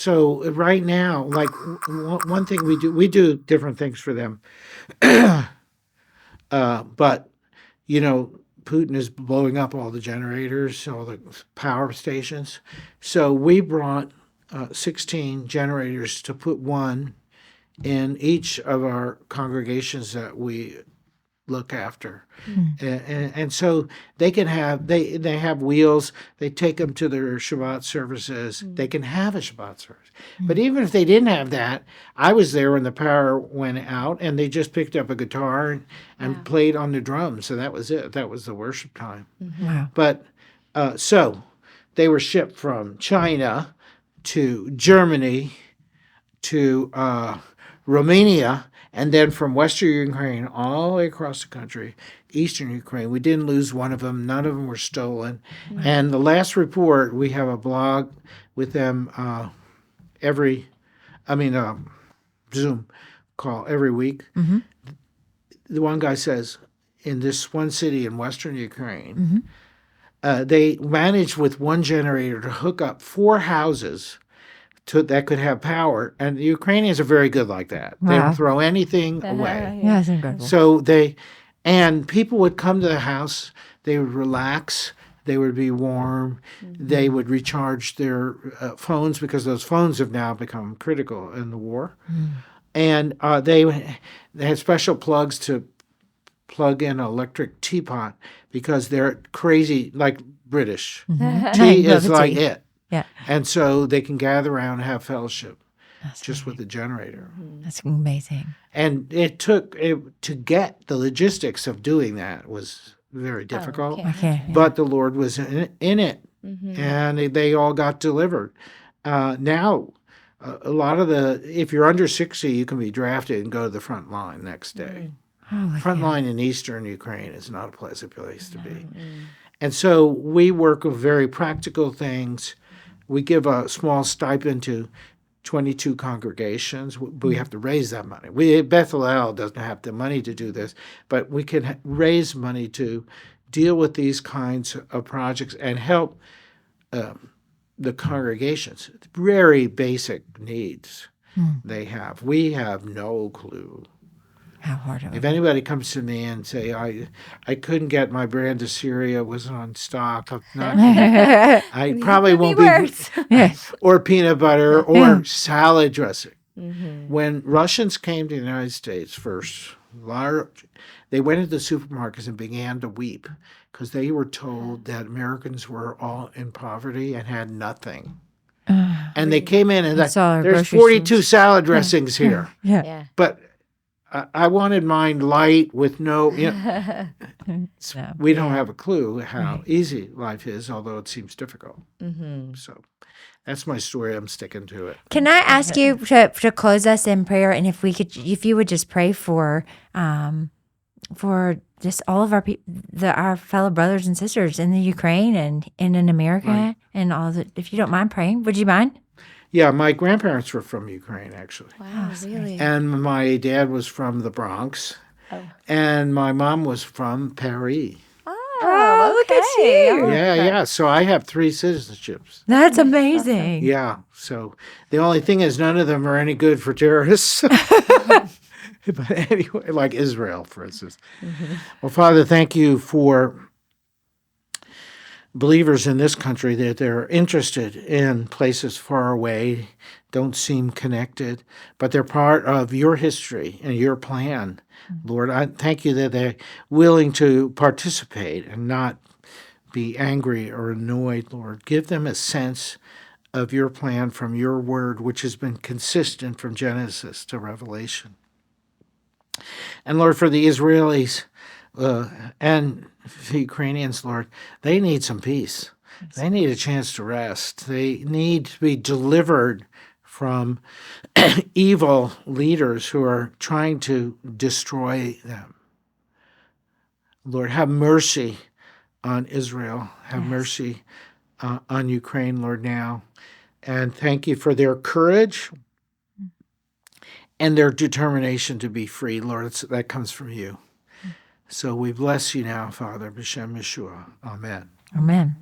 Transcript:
So right now, like one thing we do different things for them. But Putin is blowing up all the generators, all the power stations. So we brought 16 generators to put one in each of our congregations that we look after. And so they can have they have wheels. They take them to their Shabbat services. They can have a Shabbat service. But even if they didn't have that, I was there when the power went out, and they just picked up a guitar and played on the drums. So that was it. That was the worship time. Wow. But so they were shipped from China to Germany to Romania, and then from Western Ukraine all the way across the country, Eastern Ukraine. We didn't lose one of them. None of them were stolen. And the last report, we have a blog with them Zoom call every week. The one guy says, in this one city in Western Ukraine, they managed with one generator to hook up 4 houses that could have power, and the Ukrainians are very good like that. They Wow. don't throw anything away. Yeah, that's incredible. So and people would come to the house, they would relax, they would be warm, they would recharge their phones, because those phones have now become critical in the war. And they had special plugs to plug in an electric teapot, because they're crazy, like British. Tea Love is a like tea. it. Yeah, And so they can gather around and have fellowship just with the generator. that's amazing. And it took to get the logistics of doing that was very difficult. Okay. But the Lord was in it, and they all got delivered. Now, a lot of if you're under 60, you can be drafted and go to the front line next day. Front line in eastern Ukraine is not a pleasant place to be. And so we work with very practical things. We give a small stipend to 22 congregations. We have to raise that money. Bethel El doesn't have the money to do this, but we can raise money to deal with these kinds of projects and help the congregations. Very basic needs they have. We have no clue. How hard it If would anybody comes to me and say, I couldn't get my brand of Syria, wasn't on stock, I probably won't be, or peanut butter or salad dressing. When Russians came to the United States first, they went into the supermarkets and began to weep, because they were told that Americans were all in poverty and had nothing. And they came in and there's 42 salad dressings here. Yeah. But I wanted mine light with no, we don't have a clue how easy life is, although it seems difficult. So that's my story. I'm sticking to it. Can I ask you to close us in prayer, and if you would just pray for just all of our fellow brothers and sisters in the Ukraine and in America, and all that. If you don't mind praying, would you mind? Yeah, my grandparents were from Ukraine, actually. Wow, really? And my dad was from the Bronx. And my mom was from Paris. Oh, look at you. Yeah. So I have 3 citizenships. That's amazing. Yeah. So the only thing is, none of them are any good for terrorists. But anyway, like Israel, for instance. Well, Father, thank you for believers in this country that they're interested in places far away, don't seem connected, but they're part of your history and your plan. Lord, I thank you that they're willing to participate and not be angry or annoyed, Lord. Give them a sense of your plan from your word, which has been consistent from Genesis to Revelation. And Lord, for the Israelis and the Ukrainians, Lord, they need some peace. They need a chance to rest. They need to be delivered from evil leaders who are trying to destroy them. Lord, have mercy on Israel. Have mercy on Ukraine, Lord, now. And thank you for their courage and their determination to be free, Lord. That comes from you. So we bless you now, Father, B'Shem Yeshua. Amen. Amen.